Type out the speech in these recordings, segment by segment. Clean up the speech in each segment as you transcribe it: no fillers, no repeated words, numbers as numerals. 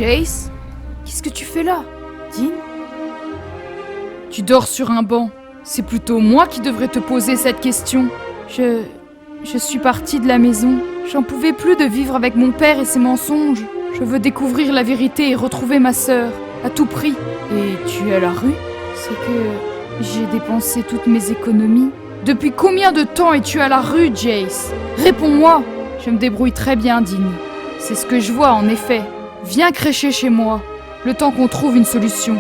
Jace? Qu'est-ce que tu fais là, Dean? Tu dors sur un banc. C'est plutôt moi qui devrais te poser cette question. Je suis partie de la maison. J'en pouvais plus de vivre avec mon père et ses mensonges. Je veux découvrir la vérité et retrouver ma sœur, à tout prix. Et tu es à la rue? C'est que j'ai dépensé toutes mes économies. Depuis combien de temps es-tu à la rue, Jace? Réponds-moi! Je me débrouille très bien, Dean. C'est ce que je vois, en effet. Viens crécher chez moi, le temps qu'on trouve une solution.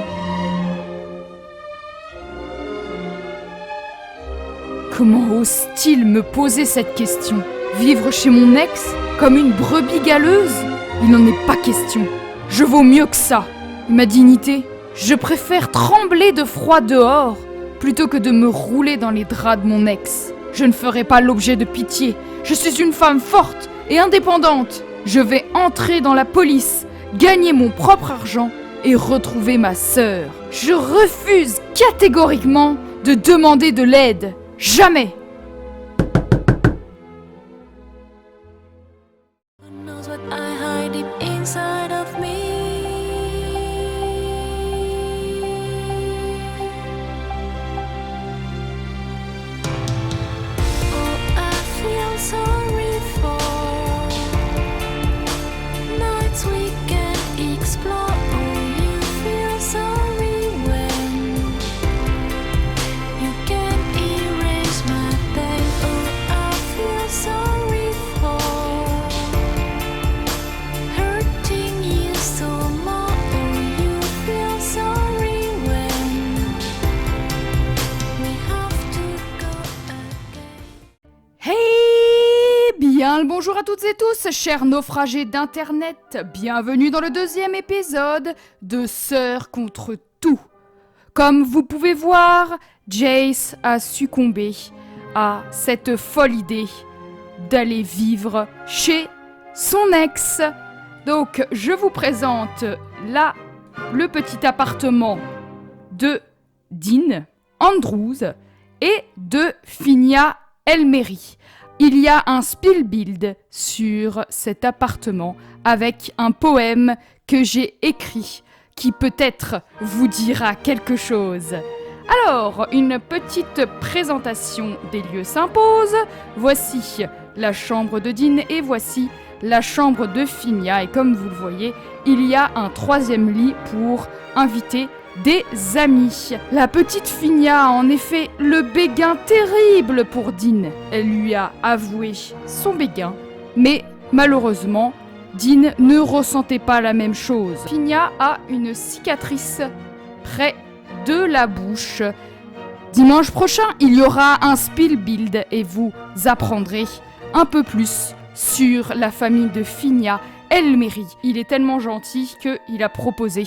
Comment ose-t-il me poser cette question? Vivre chez mon ex, comme une brebis galeuse? Il n'en est pas question. Je vaux mieux que ça. Et ma dignité, je préfère trembler de froid dehors, plutôt que de me rouler dans les draps de mon ex. Je ne ferai pas l'objet de pitié. Je suis une femme forte et indépendante. Je vais entrer dans la police, gagner mon propre argent et retrouver ma sœur. Je refuse catégoriquement de demander de l'aide. Jamais! Bonjour à toutes et tous, chers naufragés d'internet, bienvenue dans le deuxième épisode de Sœurs contre tout. Comme vous pouvez voir, Jace a succombé à cette folle idée d'aller vivre chez son ex. Donc je vous présente là le petit appartement de Dean Andrews et de Finia Elmery. Il y a un spill-build sur cet appartement avec un poème que j'ai écrit qui peut-être vous dira quelque chose. Alors, une petite présentation des lieux s'impose. Voici la chambre de Dean et voici la chambre de Finia. Et comme vous le voyez, il y a un troisième lit pour inviter des amis. La petite Finia a en effet le béguin terrible pour Dean. Elle lui a avoué son béguin, mais malheureusement, Dean ne ressentait pas la même chose. Finia a une cicatrice près de la bouche. Dimanche prochain, il y aura un spill build et vous apprendrez un peu plus sur la famille de Finia Elmery. Il est tellement gentil qu'il a proposé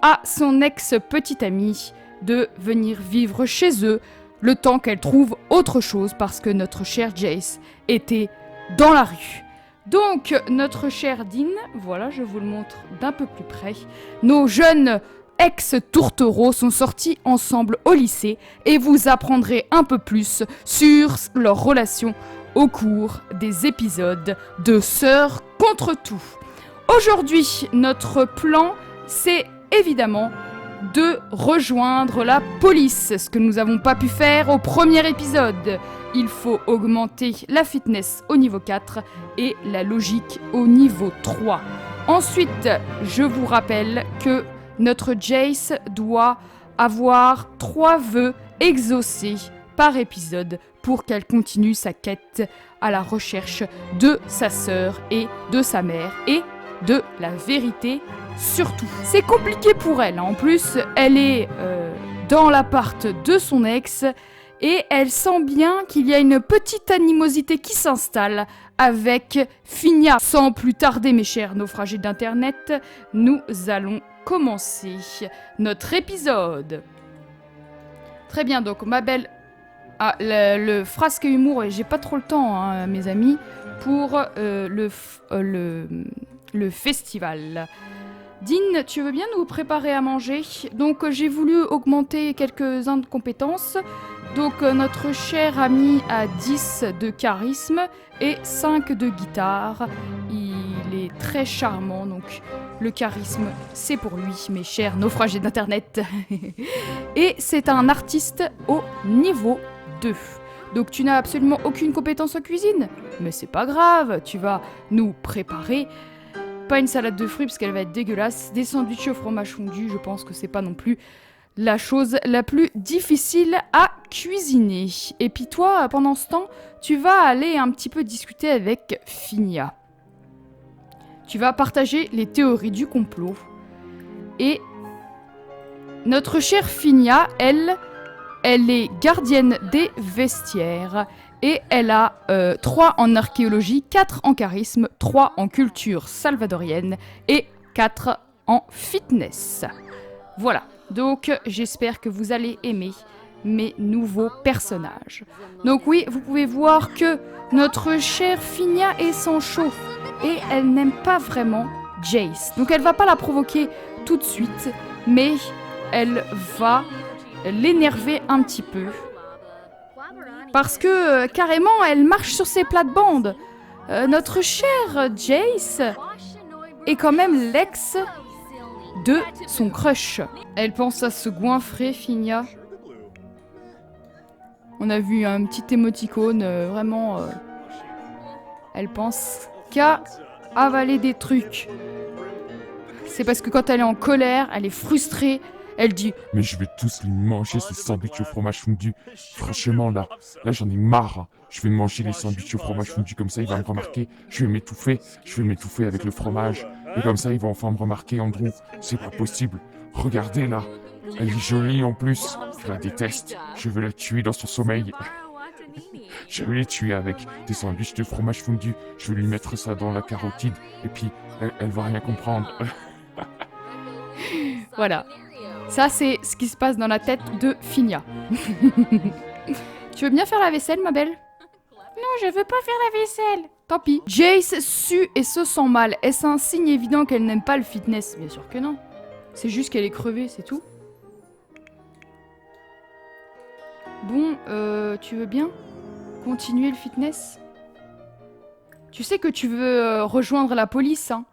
à son ex-petite amie de venir vivre chez eux le temps qu'elle trouve autre chose parce que notre cher Jace était dans la rue. Donc, notre cher Dean, voilà, je vous le montre d'un peu plus près, nos jeunes ex-tourtereaux sont sortis ensemble au lycée et vous apprendrez un peu plus sur leur relation au cours des épisodes de Sœurs contre tout. Aujourd'hui, notre plan, c'est évidemment de rejoindre la police, ce que nous n'avons pas pu faire au premier épisode. Il faut augmenter la fitness au niveau 4 et la logique au niveau 3. Ensuite, je vous rappelle que notre Jace doit avoir 3 vœux exaucés par épisode pour qu'elle continue sa quête à la recherche de sa sœur et de sa mère et de la vérité surtout. C'est compliqué pour elle, en plus elle est dans l'appart de son ex et elle sent bien qu'il y a une petite animosité qui s'installe avec Finia. Sans plus tarder mes chers naufragés d'internet, nous allons commencer notre épisode. Très bien, donc ma belle... Ah, le frasque humour, et j'ai pas trop le temps, hein, mes amis, pour le festival. Dean, tu veux bien nous préparer à manger? Donc j'ai voulu augmenter quelques-uns de compétences. Donc notre cher ami a 10 de charisme et 5 de guitare. Il il est très charmant, donc le charisme, c'est pour lui, mes chers naufragés d'internet. Et c'est un artiste au niveau 2. Donc tu n'as absolument aucune compétence en cuisine, mais c'est pas grave, tu vas nous préparer pas une salade de fruits parce qu'elle va être dégueulasse, des sandwichs au fromage fondu, je pense que c'est pas non plus la chose la plus difficile à cuisiner. Et puis toi, pendant ce temps, tu vas aller un petit peu discuter avec Finia. Tu vas partager les théories du complot. Et notre chère Finia, elle est gardienne des vestiaires. Et elle a 3 en archéologie, 4 en charisme, 3 en culture salvadorienne et 4 en fitness. Voilà, donc j'espère que vous allez aimer mes nouveaux personnages. Donc oui, vous pouvez voir que notre chère Finia est sans chaud et elle n'aime pas vraiment Jace. Donc elle va pas la provoquer tout de suite, mais elle va l'énerver un petit peu. Parce que carrément elle marche sur ses plates-bandes. Notre chère Jace est quand même l'ex de son crush. Elle pense à se goinfrer, Finia. On a vu un petit émoticône, vraiment... elle pense qu'à avaler des trucs. C'est parce que quand elle est en colère, elle est frustrée, elle dit « Mais je vais tous les manger, ces sandwichs au fromage fondu. Franchement, là j'en ai marre. Je vais manger les sandwichs au fromage fondu, comme ça il va me remarquer. Je vais m'étouffer avec le fromage. Et comme ça, ils vont enfin me remarquer, Andrew. C'est pas possible. Regardez, là. Elle est jolie, en plus. Je la déteste. Je veux la tuer dans son sommeil. Je vais la tuer avec des sandwichs de fromage fondu. Je vais lui mettre ça dans la carotide. Et puis, elle va rien comprendre. Voilà. Ça, c'est ce qui se passe dans la tête de Finia. Tu veux bien faire la vaisselle, ma belle ? Non, je veux pas faire la vaisselle. Tant pis. Jace sue et se sent mal. Est-ce un signe évident qu'elle n'aime pas le fitness ? Bien sûr que non. C'est juste qu'elle est crevée, c'est tout. Bon, tu veux bien continuer le fitness ? Tu sais que tu veux rejoindre la police, hein.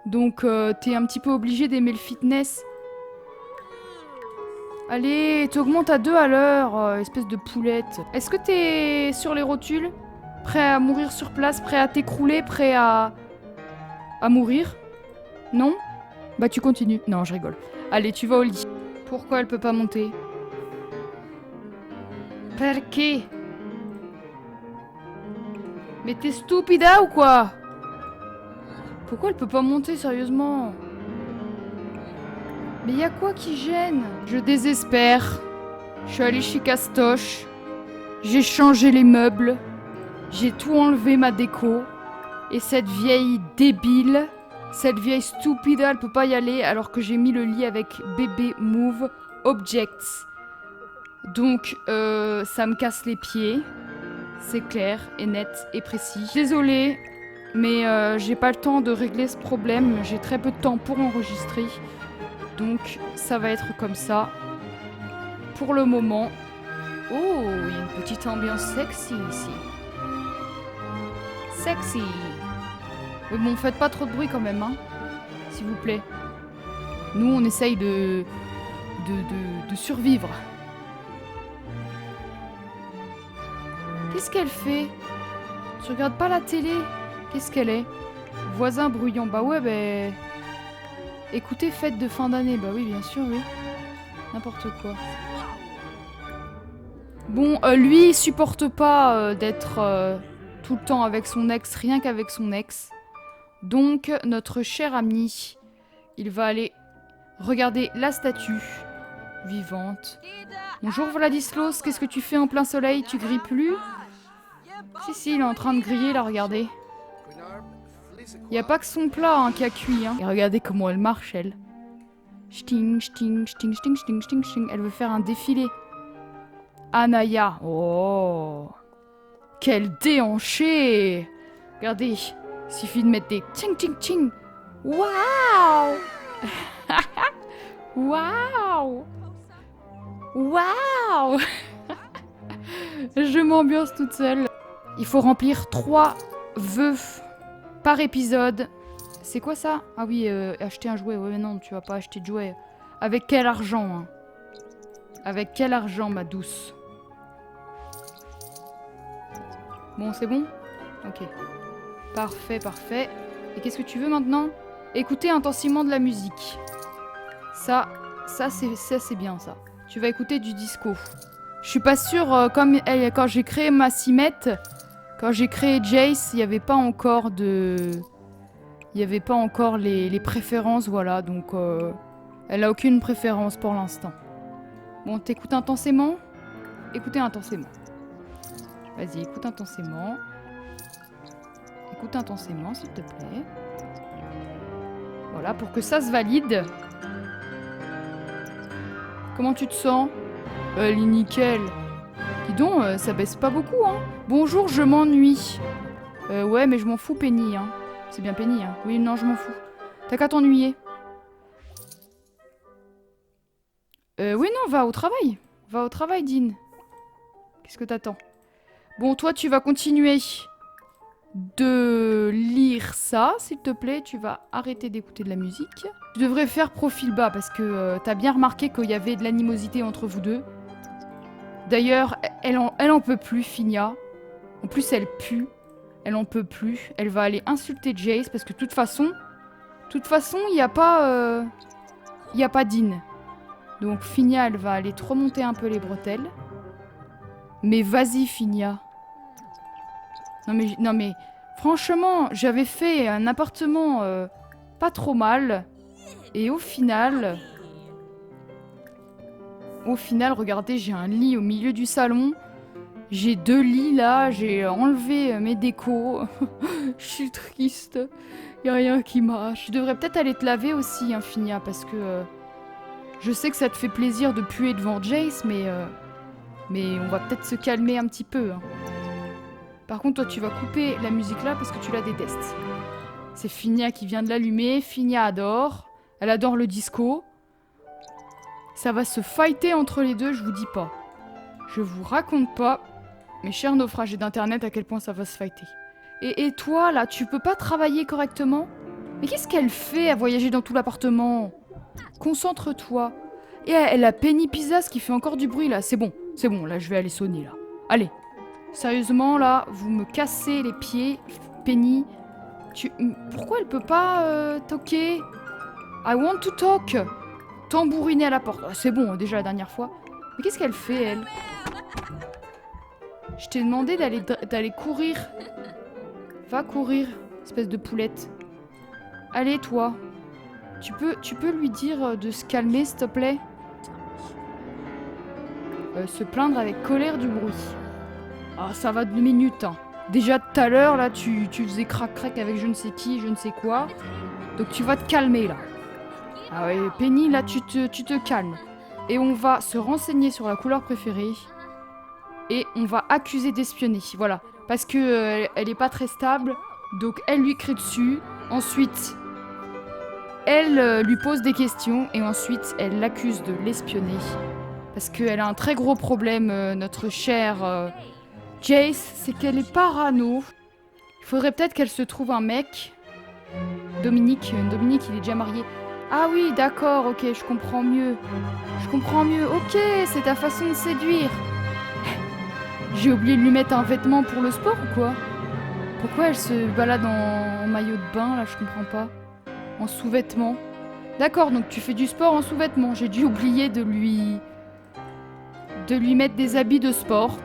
Donc t'es un petit peu obligé d'aimer le fitness. Allez, t'augmentes à 2 à l'heure, espèce de poulette. Est-ce que t'es sur les rotules ? Prêt à mourir sur place, prêt à t'écrouler, prêt à mourir ? Non ? Bah tu continues. Non, je rigole. Allez, tu vas au lit. Pourquoi elle peut pas monter ? Perché ? Mais t'es stupida ou quoi ? Pourquoi elle peut pas monter, sérieusement ? Mais y a quoi qui gêne ? Je désespère. Je suis allée chez Castoche. J'ai changé les meubles. J'ai tout enlevé, ma déco. Et cette vieille débile, cette vieille stupide, elle peut pas y aller alors que j'ai mis le lit avec bébé move objects. Donc, ça me casse les pieds. C'est clair et net et précis. Désolée, mais j'ai pas le temps de régler ce problème. J'ai très peu de temps pour enregistrer. Donc, ça va être comme ça. Pour le moment. Oh, il y a une petite ambiance sexy ici. Sexy. Mais bon, faites pas trop de bruit quand même, hein. S'il vous plaît. Nous, on essaye de survivre. Qu'est-ce qu'elle fait ? Tu regardes pas la télé ? Qu'est-ce qu'elle est ? Voisin bruyant. Bah ouais, bah... Écoutez, fête de fin d'année. Bah oui, bien sûr, oui. N'importe quoi. Bon, lui, il supporte pas d'être tout le temps avec son ex, rien qu'avec son ex. Donc, notre cher ami, il va aller regarder la statue vivante. Bonjour Vladislaus, qu'est-ce que tu fais en plein soleil ? Tu grilles plus ? Si, il est en train de griller, là, regardez. Il n'y a pas que son plat hein, qui a cuit. Hein. Et regardez comment elle marche, elle. Sting, sting, sting, sting, sting, sting, sting. Elle veut faire un défilé. Anaya. Oh. Quel déhanché. Regardez. Il suffit de mettre des ting, ting, ting. Waouh. Waouh. Waouh. Je m'ambiance toute seule. Il faut remplir 3 vœux par épisode C'est quoi ça? Ah oui, acheter un jouet. Ouais, mais non, tu vas pas acheter de jouet. Avec quel argent, hein? Avec quel argent, ma douce? Bon, c'est bon? Ok. Parfait, parfait. Et qu'est-ce que tu veux maintenant? Écouter intensément de la musique. Ça c'est bien, ça. Tu vas écouter du disco. Je suis pas sûre, quand j'ai créé ma Cimette, quand j'ai créé Jace, il n'y avait pas encore de... Il n'y avait pas encore les préférences, voilà. Donc, elle a aucune préférence pour l'instant. Bon, t'écoutes intensément? Écoutez intensément. Vas-y, écoute intensément. Écoute intensément, s'il te plaît. Voilà, pour que ça se valide. Comment tu te sens? Elle est nickel. Dis donc, ça baisse pas beaucoup, hein. Bonjour, je m'ennuie. Ouais, mais je m'en fous, Penny, hein. C'est bien Penny, hein. Oui, non, je m'en fous. T'as qu'à t'ennuyer. Oui, non, va au travail. Va au travail, Dean. Qu'est-ce que t'attends? Bon, toi, tu vas continuer de lire ça, s'il te plaît. Tu vas arrêter d'écouter de la musique. Tu devrais faire profil bas parce que t'as bien remarqué qu'il y avait de l'animosité entre vous deux. D'ailleurs, elle en peut plus, Finia. En plus, elle pue. Elle en peut plus. Elle va aller insulter Jace parce que de toute façon, il n'y a pas... Il y a pas Dean. Donc Finia, elle va aller te remonter un peu les bretelles. Mais vas-y, Finia. Non mais, franchement, j'avais fait un appartement pas trop mal. Et au final, regardez, j'ai un lit au milieu du salon. J'ai 2 lits là, j'ai enlevé mes décos. Je suis triste. Y a rien qui marche. Je devrais peut-être aller te laver aussi, hein, Finia, parce que je sais que ça te fait plaisir de puer devant Jace, mais on va peut-être se calmer un petit peu. Hein. Par contre, toi, tu vas couper la musique là parce que tu la détestes. C'est Finia qui vient de l'allumer. Finia adore. Elle adore le disco. Ça va se fighter entre les deux, je vous dis pas. Je vous raconte pas, mes chers naufragés d'internet, à quel point ça va se fighter. Et toi, là, tu peux pas travailler correctement? Mais qu'est-ce qu'elle fait à voyager dans tout l'appartement? Concentre-toi. Et elle a Penny Pizzas qui fait encore du bruit, là. C'est bon, là, je vais aller sonner, là. Allez. Sérieusement, là, vous me cassez les pieds. Penny, pourquoi elle peut pas toquer? I want to talk. Tambouriner à la porte. Ah, c'est bon, déjà la dernière fois. Mais qu'est-ce qu'elle fait, elle? Je t'ai demandé d'aller courir. Va courir, espèce de poulette. Allez, toi. Tu peux lui dire de se calmer, s'il te plaît? Se plaindre avec colère du bruit. Ah, ça va 2 minutes, hein. Déjà tout à l'heure, là, tu faisais crac-crac avec je ne sais qui, je ne sais quoi. Donc tu vas te calmer, là. Ah ouais, Penny, là, tu te calmes. Et on va se renseigner sur la couleur préférée. Et on va accuser d'espionner, voilà. Parce que elle est pas très stable. Donc elle lui crie dessus. Ensuite, elle lui pose des questions. Et ensuite, elle l'accuse de l'espionner. Parce qu'elle a un très gros problème, notre chère Jace. C'est qu'elle est parano. Il faudrait peut-être qu'elle se trouve un mec. Dominique, il est déjà marié. Ah oui, d'accord, ok, je comprends mieux. Ok, c'est ta façon de séduire. J'ai oublié de lui mettre un vêtement pour le sport ou quoi? Pourquoi elle se balade en maillot de bain, là, je comprends pas. En sous-vêtements. D'accord, donc tu fais du sport en sous-vêtements. J'ai dû oublier de lui mettre des habits de sport.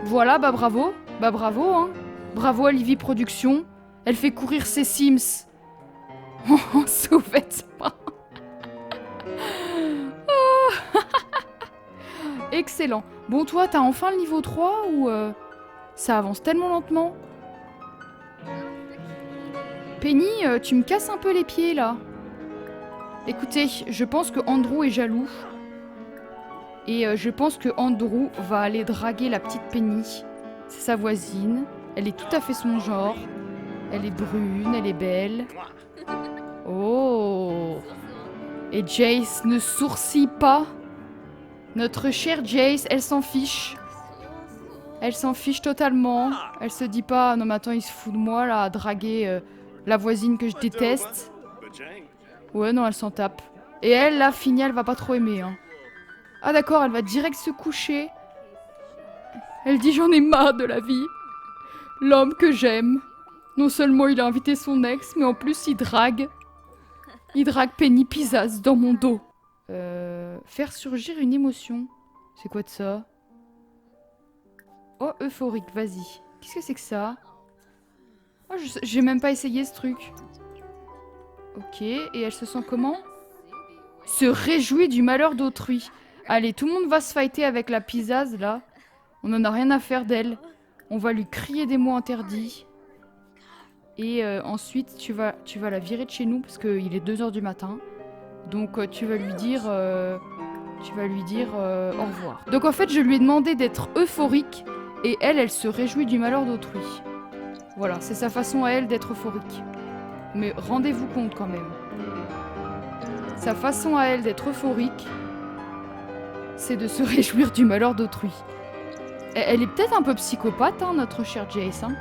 Voilà, bah bravo, hein. Bravo à Livy Productions. Elle fait courir ses Sims en sous-vêtements. Excellent. Bon, toi, t'as enfin le niveau 3 ou ça avance tellement lentement? Penny, tu me casses un peu les pieds, là. Écoutez, je pense que Andrew est jaloux. Et je pense que Andrew va aller draguer la petite Penny. C'est sa voisine. Elle est tout à fait son genre. Elle est brune, elle est belle. Oh! Et Jace ne sourcille pas. Notre chère Jace, elle s'en fiche. Elle s'en fiche totalement. Elle se dit pas, non mais attends, il se fout de moi là, à draguer La voisine que je déteste. Ouais, non, elle s'en tape. Et elle, là, Finia, elle va pas trop aimer. Hein. Ah d'accord, elle va direct se coucher. Elle dit j'en ai marre de la vie. L'homme que j'aime. Non seulement il a invité son ex, mais en plus il drague. Il drague Penny Pizzazz dans mon dos. Faire surgir une émotion. C'est quoi de ça? Oh, euphorique, vas-y. Qu'est-ce que c'est que ça? Oh, j'ai même pas essayé ce truc. Ok, et elle se sent comment? Se réjouit du malheur d'autrui. Allez, tout le monde va se fighter avec la Pizzazz, là. On en a rien à faire d'elle. On va lui crier des mots interdits. Et ensuite, tu vas la virer de chez nous, parce qu'il est 2 h du matin. Donc, tu vas lui dire... au revoir. Donc, en fait, je lui ai demandé d'être euphorique. Et elle se réjouit du malheur d'autrui. Voilà, c'est sa façon à elle d'être euphorique. Mais rendez-vous compte quand même. Sa façon à elle d'être euphorique, c'est de se réjouir du malheur d'autrui. Elle est peut-être un peu psychopathe, hein, notre chère Jace. Hein.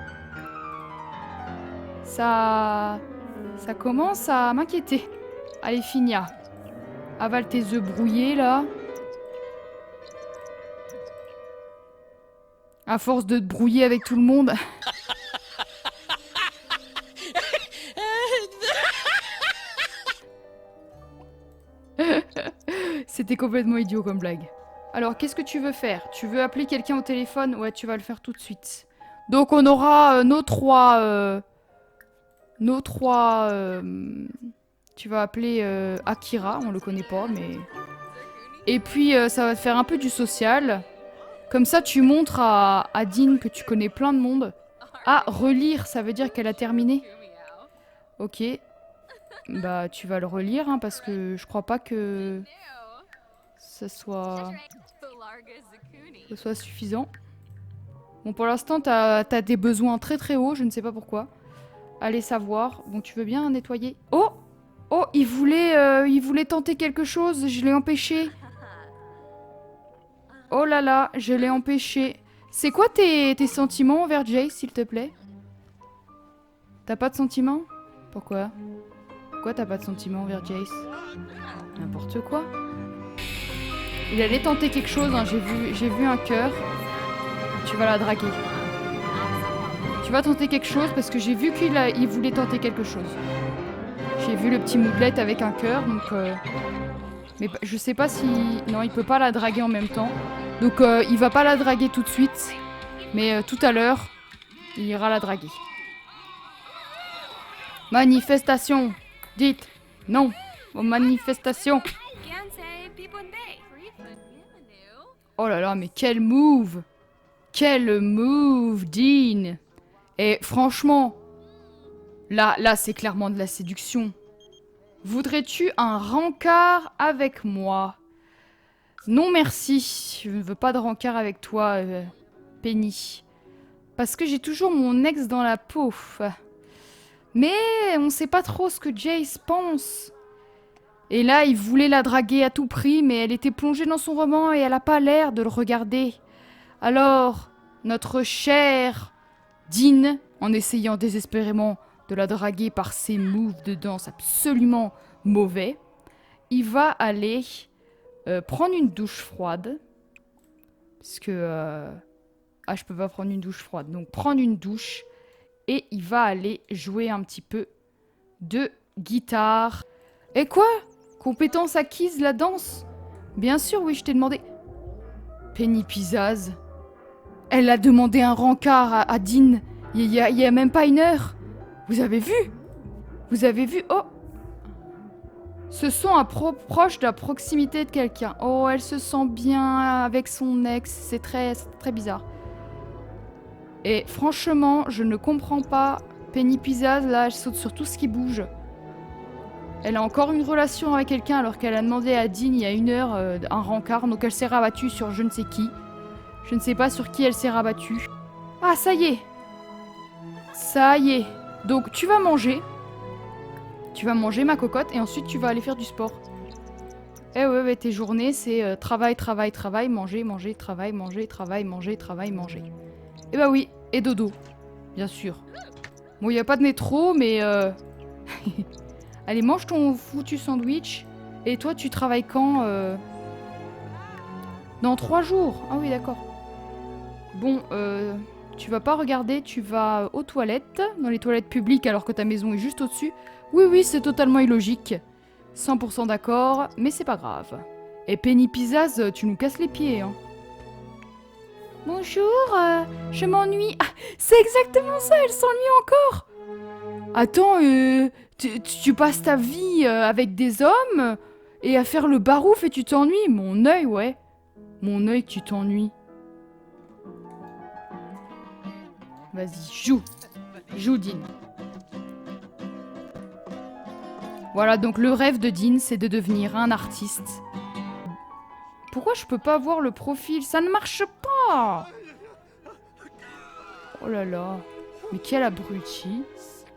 Ça commence à m'inquiéter. Allez, Finia. Avale tes œufs brouillés, là. À force de te brouiller avec tout le monde... C'était complètement idiot comme blague. Alors, qu'est-ce que tu veux faire? Tu veux appeler quelqu'un au téléphone? Ouais, tu vas le faire tout de suite. Donc, on aura nos trois... tu vas appeler Akira, on le connaît pas, mais... Et puis, ça va te faire un peu du social. Comme ça, tu montres à Dean que tu connais plein de monde. Ah, relire, ça veut dire qu'elle a terminé. Ok. Bah, tu vas le relire, hein, parce que je crois pas que... ça soit suffisant. Bon, pour l'instant, t'as des besoins très très hauts, je ne sais pas pourquoi. Allez savoir. Bon, tu veux bien nettoyer? Oh! Oh, il voulait tenter quelque chose, je l'ai empêché. Oh là là, je l'ai empêché. C'est quoi tes sentiments envers Jace, s'il te plaît? T'as pas de sentiments? Pourquoi? Pourquoi t'as pas de sentiments envers Jace? N'importe quoi. Il allait tenter quelque chose, hein. J'ai vu un cœur. Tu vas la draguer. Tu vas tenter quelque chose parce que j'ai vu qu'il voulait tenter quelque chose. J'ai vu le petit moodlet avec un cœur, donc... Mais je sais pas si... Non, il peut pas la draguer en même temps. Donc il va pas la draguer tout de suite. Mais tout à l'heure, il ira la draguer. Manifestation. Dites non aux manifestations. Oh là là, mais quel move! Quel move, Dean! Et franchement, là c'est clairement de la séduction. Voudrais-tu un rencard avec moi? Non merci, je ne veux pas de rencard avec toi, Penny. Parce que j'ai toujours mon ex dans la peau. Mais on sait pas trop ce que Jace pense. Et là, il voulait la draguer à tout prix, mais elle était plongée dans son roman et elle a pas l'air de le regarder. Alors, notre cher Dean, en essayant désespérément de la draguer par ses moves de danse absolument mauvais, il va aller prendre une douche froide. Parce que... Ah, je peux pas prendre une douche froide. Donc, prendre une douche. Et il va aller jouer un petit peu de guitare. Et quoi? Compétence acquise, la danse? Bien sûr, oui, je t'ai demandé. Penny Pizzazz. Elle a demandé un rencard à Dean. Il y a même pas 1 heure. Vous avez vu? Vous avez vu? Oh! Ce son proche de la proximité de quelqu'un. Oh, elle se sent bien avec son ex. C'est très bizarre. Et franchement, je ne comprends pas. Penny Pizzazz, là, elle saute sur tout ce qui bouge. Elle a encore une relation avec quelqu'un alors qu'elle a demandé à Dean il y a 1 heure un rencard. Donc elle s'est rabattue sur je ne sais qui. Je ne sais pas sur qui elle s'est rabattue. Ah, ça y est. Ça y est. Donc tu vas manger. Tu vas manger ma cocotte et ensuite tu vas aller faire du sport. Eh ouais, tes journées c'est travail, travail, travail, manger, manger, travail, manger, travail, manger, travail, manger. Eh bah oui, et dodo, bien sûr. Bon, il n'y a pas de métro, mais... Allez, mange ton foutu sandwich. Et toi, tu travailles quand Dans 3 jours. Ah oui, d'accord. Bon, tu vas pas regarder, tu vas aux toilettes, dans les toilettes publiques alors que ta maison est juste au-dessus. Oui, oui, c'est totalement illogique. 100% d'accord, mais c'est pas grave. Et Penny Pizzazz, tu nous casses les pieds, hein. Bonjour, je m'ennuie. Ah, c'est exactement ça, elle s'ennuie encore. Attends, tu passes ta vie avec des hommes et à faire le barouf et tu t'ennuies. Mon œil, ouais. Mon œil, tu t'ennuies. Vas-y, joue. Joue, Dean. Voilà, donc le rêve de Dean, c'est de devenir un artiste. Pourquoi je peux pas voir le profil? Ça ne marche pas! Oh là là. Mais quel abruti.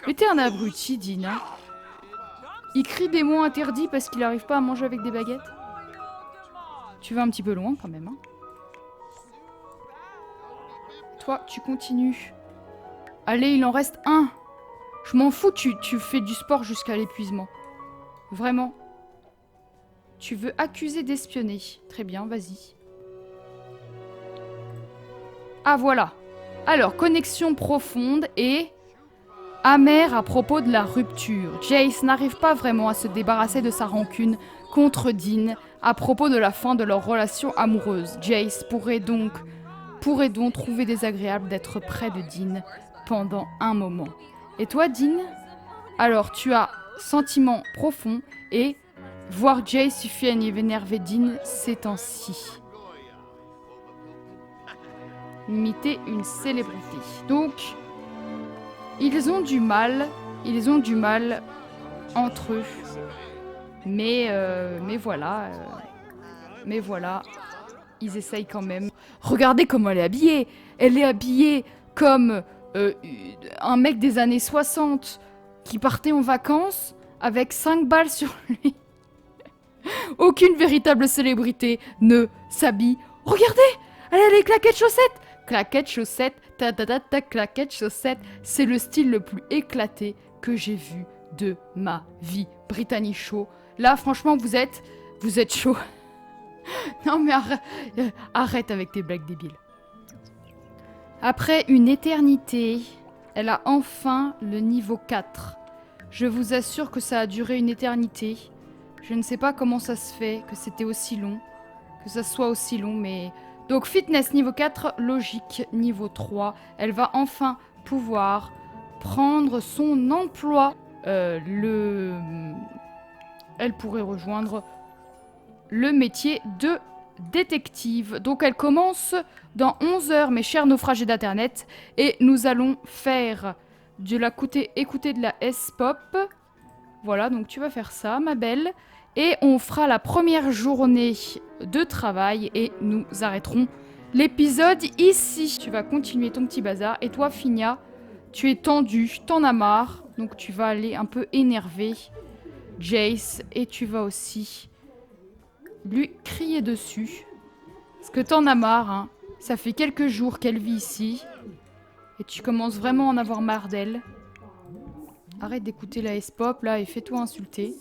Mais t'es un abruti, Dean, hein. Il crie des mots interdits parce qu'il n'arrive pas à manger avec des baguettes. Tu vas un petit peu loin quand même, hein. Toi, tu continues. Allez, il en reste un. Je m'en fous, tu fais du sport jusqu'à l'épuisement. Vraiment. Tu veux accuser d'espionner. Très bien, vas-y. Ah, voilà. Alors, connexion profonde et... amère à propos de la rupture. Jace n'arrive pas vraiment à se débarrasser de sa rancune contre Dean à propos de la fin de leur relation amoureuse. Jace pourrait donc trouver désagréable d'être près de Dean pendant un moment. Et toi, Dean? Alors, tu as sentiment profond et voir Jace suffit à énerver Dean ces temps-ci. Imiter une célébrité. Donc, ils ont du mal entre eux. Mais voilà, ils essayent quand même. Regardez comment elle est habillée. Elle est habillée comme un mec des années 60 qui partait en vacances avec 5 balles sur lui. Aucune véritable célébrité ne s'habille. Regardez, elle a les claquettes chaussettes. Claquettes chaussettes, ta claquettes chaussettes. C'est le style le plus éclaté que j'ai vu de ma vie. Brittany Shaw. Là, franchement, vous êtes chaud. Non mais arrête avec tes blagues débiles. Après une éternité, elle a enfin le niveau 4. Je vous assure que ça a duré une éternité. Je ne sais pas comment ça se fait que c'était aussi long, que ça soit aussi long, mais... Donc fitness niveau 4, logique niveau 3. Elle va enfin pouvoir prendre son emploi. Elle pourrait rejoindre le métier de détective. Donc elle commence dans 11 heures, mes chers naufragés d'internet, et nous allons faire écouter de la S-pop. Voilà, donc tu vas faire ça, ma belle. Et on fera la première journée de travail et nous arrêterons l'épisode ici. Tu vas continuer ton petit bazar. Et toi, Finia, tu es tendue, t'en as marre. Donc tu vas aller un peu énerver Jace et tu vas aussi lui crier dessus. Parce que t'en as marre, hein. Ça fait quelques jours qu'elle vit ici. Et tu commences vraiment à en avoir marre d'elle. Arrête d'écouter la S-pop là et fais-toi insulter.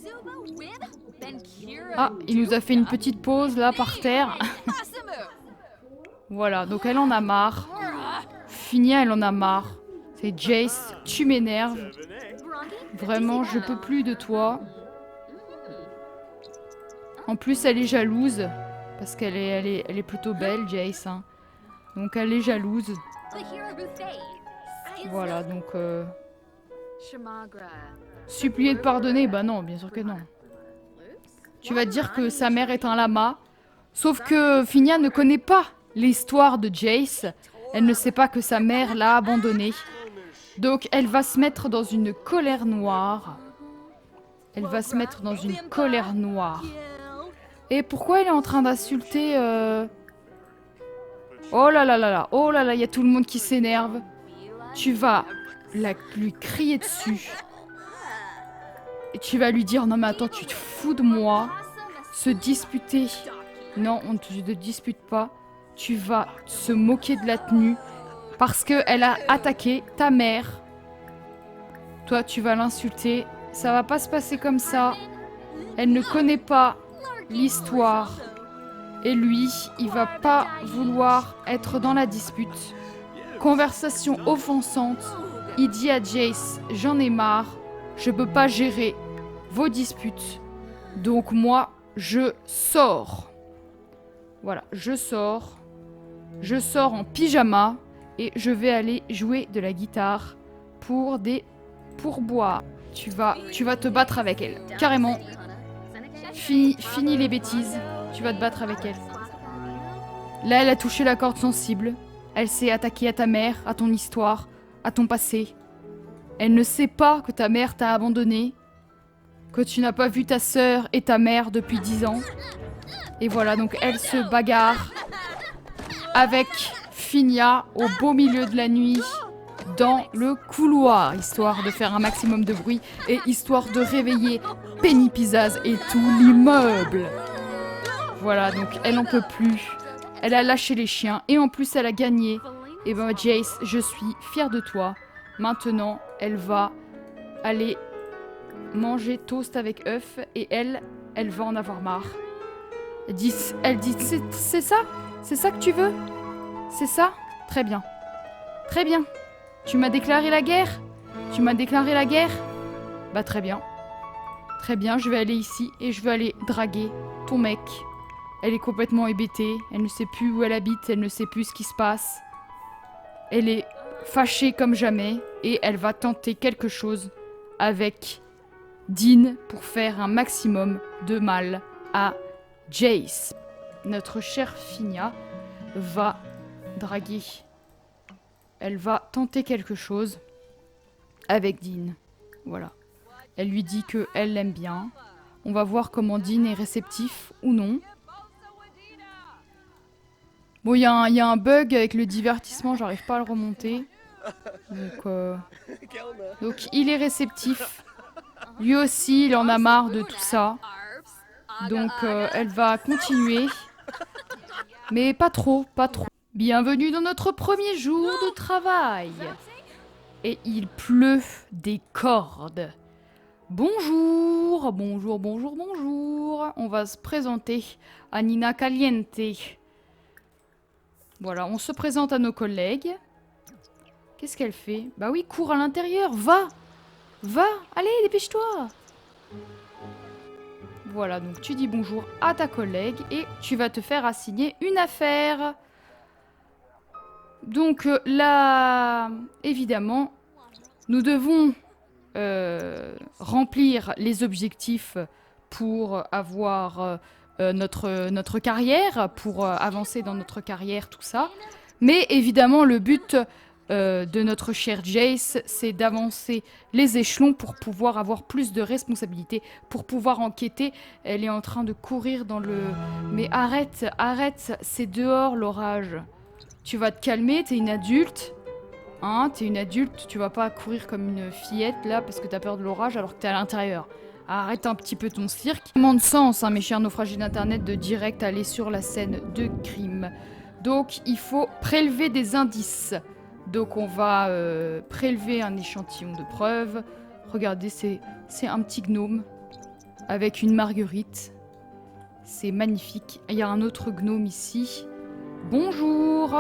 Ah, il nous a fait une petite pause là par terre. Voilà, donc elle en a marre. Finia, elle en a marre. C'est Jace, tu m'énerves. Vraiment, je peux plus de toi. En plus, elle est jalouse. Parce qu'elle est plutôt belle, Jace. Hein. Donc elle est jalouse. Voilà, donc... supplier de pardonner? Bah non, bien sûr que non. Tu vas dire que sa mère est un lama. Sauf que Finia ne connaît pas l'histoire de Jace. Elle ne sait pas que sa mère l'a abandonnée. Donc elle va se mettre dans une colère noire. Elle va se mettre dans une colère noire. Et pourquoi elle est en train d'insulter Oh là là là là, oh là là, il y a tout le monde qui s'énerve. Tu vas lui crier dessus. Et tu vas lui dire, non mais attends, tu te fous de moi. Se disputer. Non, on ne te dispute pas. Tu vas se moquer de la tenue. Parce qu'elle a attaqué ta mère. Toi, tu vas l'insulter. Ça va pas se passer comme ça. Elle ne connaît pas l'histoire. Et lui, il va pas vouloir être dans la dispute. Conversation offensante. Il dit à Jace, j'en ai marre. Je peux pas gérer vos disputes. Donc moi, je sors. Voilà, je sors. Je sors en pyjama. Et je vais aller jouer de la guitare pour des pourboires. Tu vas te battre avec elle. Carrément. Fini les bêtises. Tu vas te battre avec elle. Là, elle a touché la corde sensible. Elle s'est attaquée à ta mère, à ton histoire, à ton passé. Elle ne sait pas que ta mère t'a abandonné, que tu n'as pas vu ta sœur et ta mère depuis 10 ans. Et voilà, donc elle se bagarre avec Finia au beau milieu de la nuit dans le couloir, histoire de faire un maximum de bruit et histoire de réveiller Penny Pizzazz et tout l'immeuble. Voilà, donc elle n'en peut plus. Elle a lâché les chiens et en plus elle a gagné. Et ben Jace, je suis fière de toi. Maintenant, elle va aller manger toast avec œuf et elle va en avoir marre. Elle dit c'est ça? C'est ça que tu veux? C'est ça? Très bien. Très bien. Tu m'as déclaré la guerre? Tu m'as déclaré la guerre? Bah très bien. Très bien, je vais aller ici et je vais aller draguer ton mec. Elle est complètement hébétée, elle ne sait plus où elle habite, elle ne sait plus ce qui se passe. Elle est fâchée comme jamais et elle va tenter quelque chose avec Dean pour faire un maximum de mal à Jace. Notre chère Finia va draguer. Elle va tenter quelque chose avec Dean. Voilà. Elle lui dit qu'elle l'aime bien. On va voir comment Dean est réceptif ou non. Bon, il y a un bug avec le divertissement, j'arrive pas à le remonter. Donc il est réceptif. Lui aussi, il en a marre de tout ça. Donc elle va continuer. Mais pas trop, pas trop. Bienvenue dans notre premier jour de travail. Et il pleut des cordes. Bonjour, bonjour, bonjour, bonjour. On va se présenter à Nina Caliente. Voilà, on se présente à nos collègues. Qu'est-ce qu'elle fait? Bah oui, cours à l'intérieur, va! Va! Allez, dépêche-toi! Voilà, donc tu dis bonjour à ta collègue et tu vas te faire assigner une affaire. Donc là, évidemment, nous devons remplir les objectifs pour avoir notre carrière, pour avancer dans notre carrière, tout ça. Mais évidemment, le but de notre cher Jace, c'est d'avancer les échelons pour pouvoir avoir plus de responsabilités, pour pouvoir enquêter. Elle est en train de courir dans le... Mais arrête, arrête, c'est dehors l'orage. Tu vas te calmer, t'es une adulte. Hein, t'es une adulte, tu vas pas courir comme une fillette là parce que t'as peur de l'orage alors que t'es à l'intérieur. Arrête un petit peu ton cirque. Comment de sens, hein, mes chers naufragés d'internet, de direct aller sur la scène de crime. Donc il faut prélever des indices. Donc on va prélever un échantillon de preuves. Regardez, c'est un petit gnome avec une marguerite. C'est magnifique. Il y a un autre gnome ici. Bonjour.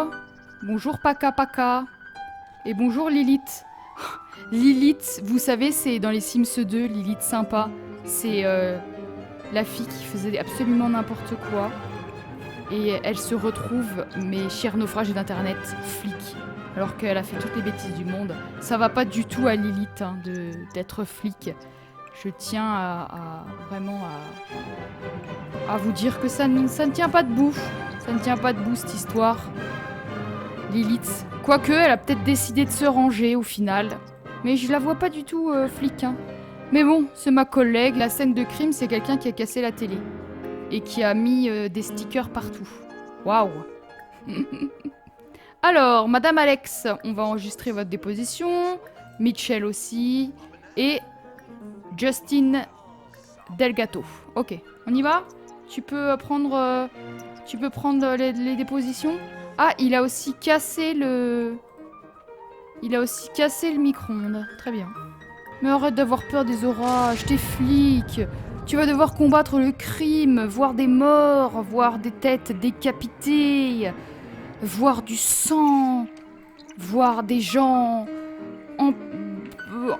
Bonjour Paka Paka. Et bonjour Lilith. Lilith, vous savez, c'est dans les Sims 2, Lilith sympa. C'est la fille qui faisait absolument n'importe quoi. Et elle se retrouve, mes chers naufragés d'internet, flic. Alors qu'elle a fait toutes les bêtises du monde. Ça va pas du tout à Lilith hein, d'être flic. Je tiens vraiment à vous dire que ça ne tient pas debout. Ça ne tient pas debout cette histoire. Lilith. Quoique, elle a peut-être décidé de se ranger au final. Mais je la vois pas du tout flic. Hein. Mais bon, c'est ma collègue. La scène de crime, c'est quelqu'un qui a cassé la télé. Et qui a mis des stickers partout. Waouh. Alors, Madame Alex, on va enregistrer votre déposition. Mitchell aussi. Et Justin Delgato. Ok, on y va? Tu peux prendre les dépositions? Ah, il a aussi cassé le... Il a aussi cassé le micro-ondes. Très bien. Mais arrête d'avoir peur des orages, t'es flic. Tu vas devoir combattre le crime, voir des morts, voir des têtes décapitées, voir du sang, voir des gens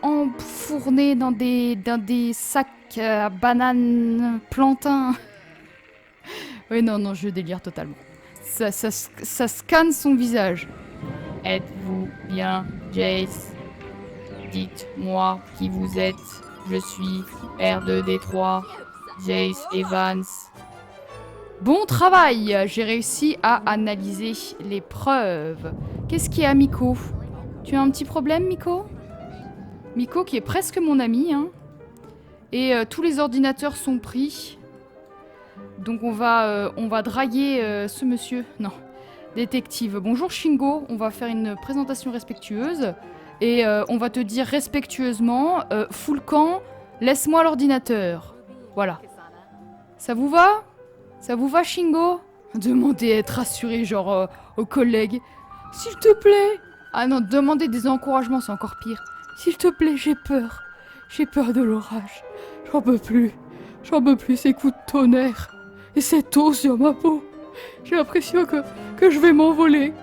enfournés dans des sacs à bananes plantains. Oui, non, je délire totalement. Ça scanne son visage. Êtes-vous bien, Jace? Dites-moi qui vous êtes. Je suis R2D3, Jace Evans. Bon travail! J'ai réussi à analyser les preuves. Qu'est-ce qu'il y a, Miko? Tu as un petit problème, Miko? Miko qui est presque mon ami, hein. Et tous les ordinateurs sont pris. Donc on va draguer ce monsieur. Non, détective. Bonjour Shingo, on va faire une présentation respectueuse. Et on va te dire respectueusement, fous le camp, laisse-moi l'ordinateur. Voilà. Ça vous va? Ça vous va, Shingo? Demandez à être rassuré, genre aux collègues. S'il te plaît. Ah non, demander des encouragements, c'est encore pire. S'il te plaît, j'ai peur. J'ai peur de l'orage. J'en peux plus. J'en peux plus ces coups de tonnerre. Et cette eau sur ma peau. J'ai l'impression que je vais m'envoler.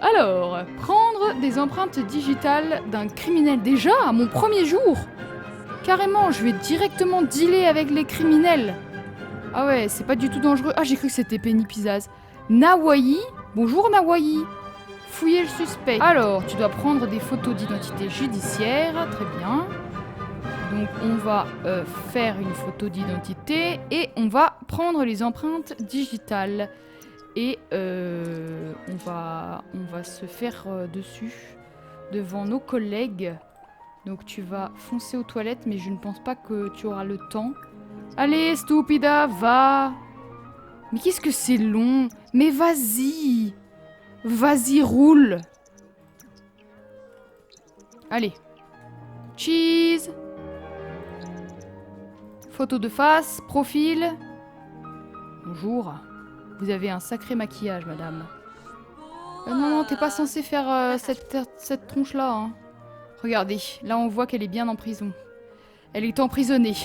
Alors, prendre des empreintes digitales d'un criminel déjà à mon premier jour. Carrément, je vais directement dealer avec les criminels. Ah ouais, c'est pas du tout dangereux. Ah, j'ai cru que c'était Penny Pizzazz. Nawai. Bonjour Nawai. Fouiller le suspect. Alors, tu dois prendre des photos d'identité judiciaire. Très bien. Donc, on va faire une photo d'identité et on va prendre les empreintes digitales. Et on va se faire dessus devant nos collègues. Donc tu vas foncer aux toilettes, mais je ne pense pas que tu auras le temps. Allez, stupida, va! Mais qu'est-ce que c'est long? Mais vas-y! Vas-y, roule! Allez. Cheese! Photo de face, profil. Bonjour. Vous avez un sacré maquillage, madame. Non, t'es pas censé faire cette tronche-là, hein. Regardez, là on voit qu'elle est bien en prison. Elle est emprisonnée.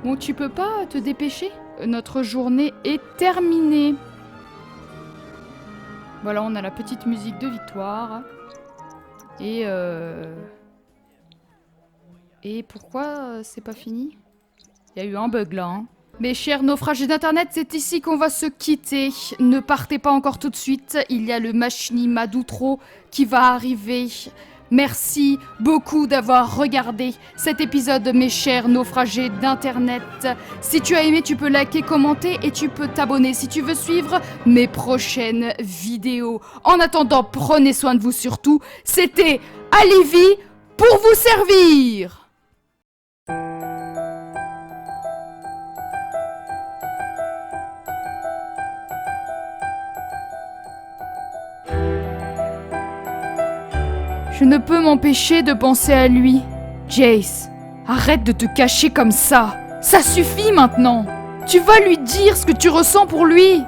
Bon, tu peux pas te dépêcher? Notre journée est terminée. Voilà, on a la petite musique de victoire. Et pourquoi c'est pas fini? Il y a eu un bug là, hein. Mes chers naufragés d'internet, c'est ici qu'on va se quitter. Ne partez pas encore tout de suite. Il y a le Machini Madoutro qui va arriver. Merci beaucoup d'avoir regardé cet épisode, mes chers naufragés d'internet. Si tu as aimé, tu peux liker, commenter et tu peux t'abonner si tu veux suivre mes prochaines vidéos. En attendant, prenez soin de vous surtout. C'était Alivi pour vous servir. Je ne peux m'empêcher de penser à lui. Jace, arrête de te cacher comme ça. Ça suffit maintenant. Tu vas lui dire ce que tu ressens pour lui.